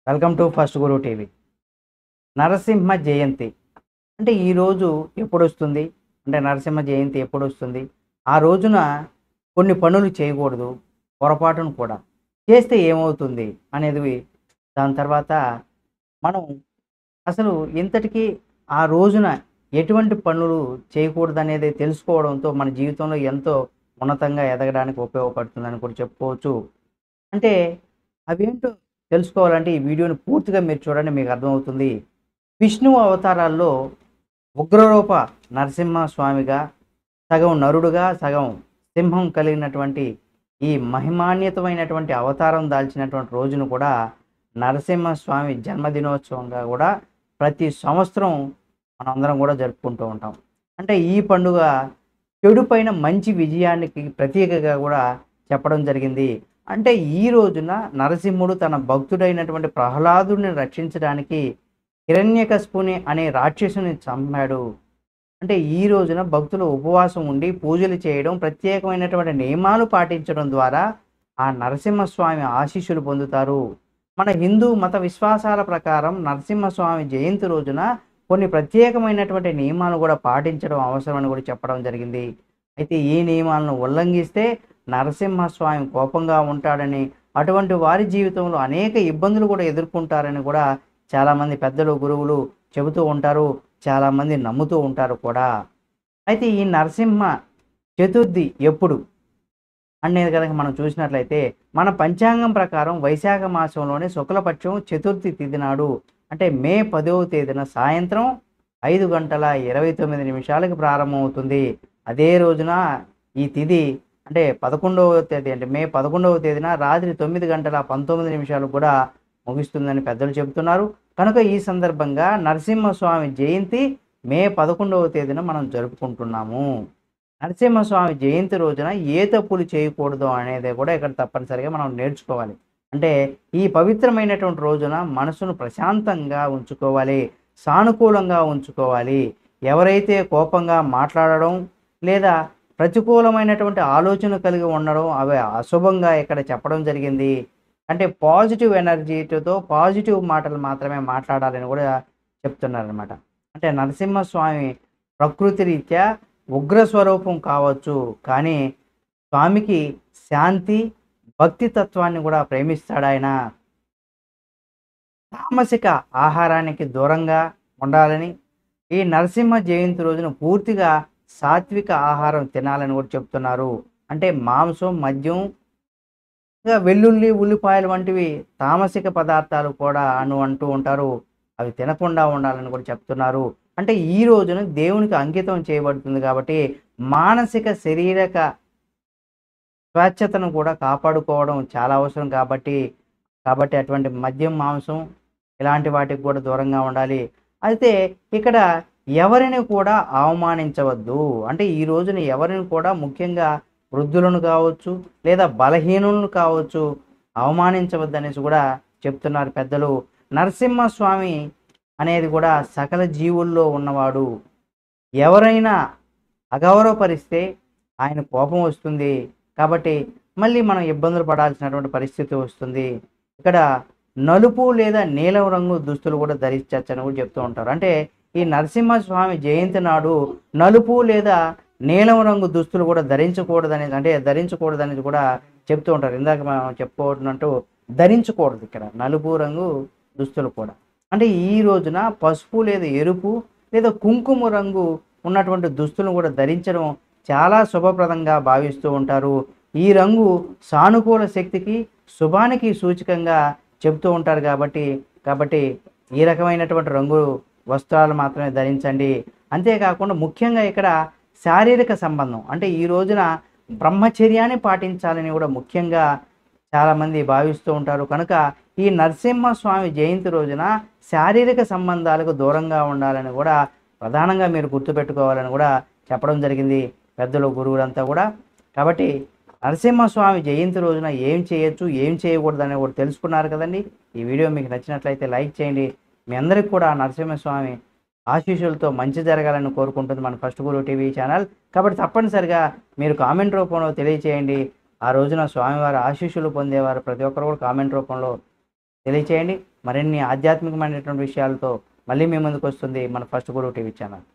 Welcome to first Guru TV. Narasimha Jayanti అంటే ఈరోజు ఎప్పుడు వస్తుంది? అంటే నరసింహ జయంతి ఎప్పుడు వస్తుంది? ఆ రోజున కొన్ని పనులు చేయకూడదు, పొరపాటును కూడా చేస్తే ఏమవుతుంది అనేది, దాని తర్వాత మనం అసలు ఇంతటికీ ఆ రోజున ఎటువంటి పనులు చేయకూడదనేది తెలుసుకోవడంతో మన జీవితంలో ఎంతో ఉన్నతంగా ఎదగడానికి ఉపయోగపడుతుందని కూడా చెప్పుకోవచ్చు. అంటే అవేంటో తెలుసుకోవాలంటే ఈ వీడియోని పూర్తిగా మీరు చూడండి, మీకు అర్థమవుతుంది. విష్ణువు అవతారాల్లో ఉగ్రరూప నరసింహస్వామిగా, సగం నరుడుగా సగం సింహం కలిగినటువంటి ఈ మహిమాన్వితమైనటువంటి అవతారం దాల్చినటువంటి రోజును కూడా నరసింహస్వామి జన్మదినోత్సవంగా కూడా ప్రతి సంవత్సరం మనందరం కూడా జరుపుకుంటూ ఉంటాం. అంటే ఈ పండుగ చెడు పైన మంచి విజయానికి ప్రతీకగా కూడా చెప్పడం జరిగింది. అంటే ఈ రోజున నరసింహుడు తన భక్తుడైనటువంటి ప్రహ్లాదుడిని రక్షించడానికి హిరణ్యకశిపుని అనే రాక్షసుని చంపాడు. అంటే ఈ రోజున భక్తులు ఉపవాసం ఉండి పూజలు చేయడం, ప్రత్యేకమైనటువంటి నియమాలు పాటించడం ద్వారా ఆ నరసింహస్వామి ఆశీస్సులు పొందుతారు. మన హిందూ మత విశ్వాసాల ప్రకారం నరసింహస్వామి జయంతి రోజున కొన్ని ప్రత్యేకమైనటువంటి నియమాలు కూడా పాటించడం అవసరమని కూడా చెప్పడం జరిగింది. అయితే ఈ నియమాలను ఉల్లంఘిస్తే నరసింహస్వామి కోపంగా ఉంటాడని, అటువంటి వారి జీవితంలో అనేక ఇబ్బందులు కూడా ఎదుర్కొంటారని కూడా చాలామంది పెద్దలు, గురువులు చెబుతూ ఉంటారు. చాలామంది నమ్ముతూ ఉంటారు కూడా. అయితే ఈ నరసింహ చతుర్థి ఎప్పుడు అనేది కనుక మనం చూసినట్లయితే, మన పంచాంగం ప్రకారం వైశాఖ మాసంలోని శుక్లపక్షం చతుర్థి తిథి నాడు, అంటే మే 10వ తేదీన సాయంత్రం 5:29 ప్రారంభమవుతుంది. అదే రోజున ఈ తిథి అంటే 11వ తేదీ, అంటే మే 11వ తేదీన రాత్రి 9:19 కూడా ముగుస్తుందని పెద్దలు చెబుతున్నారు. కనుక ఈ సందర్భంగా నరసింహస్వామి జయంతి మే 11వ తేదీన మనం జరుపుకుంటున్నాము. నరసింహస్వామి జయంతి రోజున ఏ తప్పులు చేయకూడదు అనేది కూడా ఇక్కడ తప్పనిసరిగా మనం నేర్చుకోవాలి. అంటే ఈ పవిత్రమైనటువంటి రోజున మనసును ప్రశాంతంగా ఉంచుకోవాలి, సానుకూలంగా ఉంచుకోవాలి. ఎవరైతే కోపంగా మాట్లాడడం లేదా ప్రతికూలమైనటువంటి ఆలోచన కలిగి ఉండడం అవి అశుభంగా ఇక్కడ చెప్పడం జరిగింది. అంటే పాజిటివ్ ఎనర్జీతో పాజిటివ్ మాటలు మాత్రమే మాట్లాడాలని కూడా చెప్తున్నారనమాట. అంటే నరసింహస్వామి ప్రకృతి రీత్యా ఉగ్ర స్వరూపం కావచ్చు, కానీ స్వామికి శాంతి, భక్తి తత్వాన్ని కూడా ప్రేమిస్తాడు ఆయన. తామసిక ఆహారానికి దూరంగా ఉండాలని, ఈ నరసింహ జయంతి రోజున పూర్తిగా సాత్విక ఆహారం తినాలని కూడా చెప్తున్నారు. అంటే మాంసం, మద్యం, ఇంకా వెల్లుల్లి, ఉల్లిపాయలు వంటివి తామసిక పదార్థాలు కూడా అంటూ ఉంటారు. అవి తినకుండా ఉండాలని కూడా చెప్తున్నారు. అంటే ఈ రోజున దేవునికి అంకితం చేయబడుతుంది కాబట్టి మానసిక, శారీరక స్వచ్ఛతను కూడా కాపాడుకోవడం చాలా అవసరం కాబట్టి అటువంటి మద్యం, మాంసం ఇలాంటి వాటికి కూడా దూరంగా ఉండాలి. అయితే ఇక్కడ ఎవరిని కూడా అవమానించవద్దు. అంటే ఈ రోజున ఎవరిని కూడా, ముఖ్యంగా వృద్ధులను కావచ్చు లేదా బలహీనులను కావచ్చు, అవమానించవద్దు అనేసి కూడా చెప్తున్నారు పెద్దలు. నరసింహస్వామి అనేది కూడా సకల జీవుల్లో ఉన్నవాడు. ఎవరైనా అగౌరవపరిస్తే ఆయన కోపం వస్తుంది. కాబట్టి మళ్ళీ మనం ఇబ్బందులు పడాల్సినటువంటి పరిస్థితి వస్తుంది. ఇక్కడ నలుపు లేదా నీలం రంగు దుస్తులు కూడా ధరించవచ్చని కూడా చెప్తూ ఉంటారు. అంటే ఈ నరసింహస్వామి జయంతి నాడు నలుపు లేదా నీలం రంగు దుస్తులు కూడా ధరించకూడదనేది కూడా చెప్తూ ఉంటారు. ఇందాక మనం చెప్పుకోవట్టు ధరించకూడదు ఇక్కడ నలుపు రంగు దుస్తులు కూడా. అంటే ఈ రోజున పసుపు లేదా ఎరుపు లేదా కుంకుమ రంగు ఉన్నటువంటి దుస్తులను కూడా ధరించడం చాలా శుభప్రదంగా భావిస్తూ ఉంటారు. ఈ రంగు సానుకూల శక్తికి, శుభానికి సూచకంగా చెబుతూ ఉంటారు. కాబట్టి ఈ రకమైనటువంటి రంగు వస్త్రాలు మాత్రమే ధరించండి. అంతేకాకుండా ముఖ్యంగా ఇక్కడ శారీరక సంబంధం, అంటే ఈ రోజున బ్రహ్మచర్యాన్ని పాటించాలని కూడా ముఖ్యంగా చాలామంది భావిస్తూ ఉంటారు. కనుక ఈ నరసింహస్వామి జయంతి రోజున శారీరక సంబంధాలకు దూరంగా ఉండాలని కూడా ప్రధానంగా మీరు గుర్తుపెట్టుకోవాలని కూడా చెప్పడం జరిగింది పెద్దలు, గురువులంతా కూడా. కాబట్టి నరసింహస్వామి జయంతి రోజున ఏం చేయొచ్చు, ఏం చేయకూడదు అనేది కూడా తెలుసుకున్నారు కదండి. ఈ వీడియో మీకు నచ్చినట్లయితే లైక్ చేయండి. మీ అందరికీ కూడా నరసింహస్వామి ఆశీస్సులతో మంచి జరగాలని కోరుకుంటుంది మన ఫస్ట్ గురు టీవీ ఛానల్. కాబట్టి తప్పనిసరిగా మీరు కామెంట్ రూపంలో తెలియచేయండి. ఆ రోజున స్వామివారి ఆశీస్సులు పొందేవారు ప్రతి ఒక్కరు కూడా కామెంట్ రూపంలో తెలియచేయండి. మరిన్ని ఆధ్యాత్మికమైనటువంటి విషయాలతో మళ్ళీ మీ ముందుకు వస్తుంది మన ఫస్ట్ గురువు టీవీ ఛానల్.